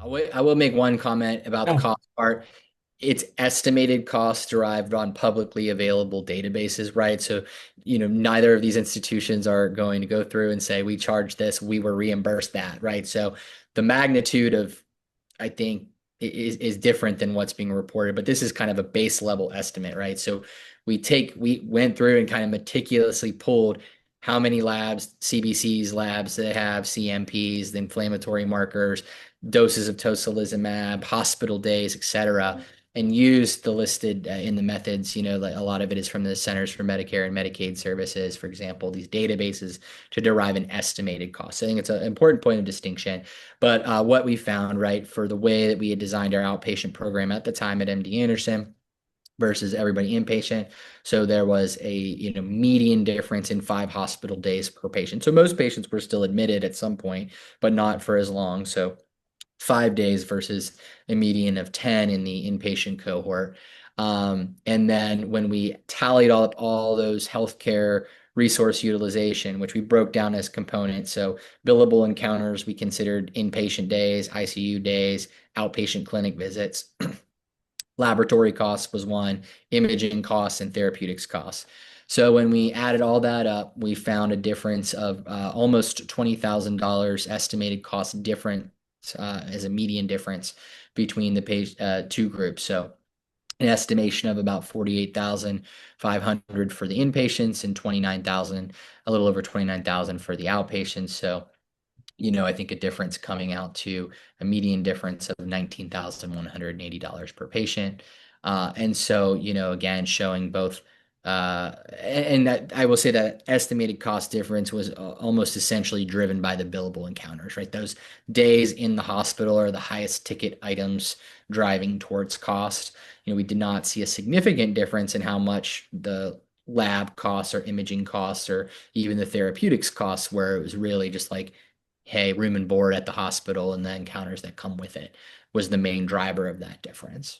I will make one comment about the Oh, cost part. It's estimated costs derived on publicly available databases, right? So, neither of these institutions are going to go through and say, we charge this, we were reimbursed that, right? So the magnitude of, I think, is different than what's being reported, but this is kind of a base level estimate, right? So we went through and kind of meticulously pulled how many labs, CBCs labs they have, CMPs, the inflammatory markers, doses of tocilizumab, hospital days, et cetera, and used the listed in the methods. Like a lot of it is from the Centers for Medicare and Medicaid Services, for example, these databases to derive an estimated cost. So I think it's an important point of distinction. But what we found, right, for the way that we had designed our outpatient program at the time at MD Anderson versus everybody inpatient. So there was a median difference in 5 hospital days per patient. So most patients were still admitted at some point, but not for as long. So 5 days versus a median of 10 in the inpatient cohort. And then when we tallied up all those healthcare resource utilization, which we broke down as components. So billable encounters, we considered inpatient days, ICU days, outpatient clinic visits. Laboratory costs was one, imaging costs, and therapeutics costs. So when we added all that up, we found a difference of almost $20,000 estimated cost difference as a median difference between the two groups. So an estimation of about 48,500 for the inpatients and 29,000, a little over 29,000 for the outpatients. So I think a difference coming out to a median difference of $19,180 per patient. And so, again, showing both, and that I will say that estimated cost difference was almost essentially driven by the billable encounters, right? Those days in the hospital are the highest ticket items driving towards cost. We did not see a significant difference in how much the lab costs or imaging costs or even the therapeutics costs, where it was really just like, hey, room and board at the hospital and the encounters that come with it was the main driver of that difference.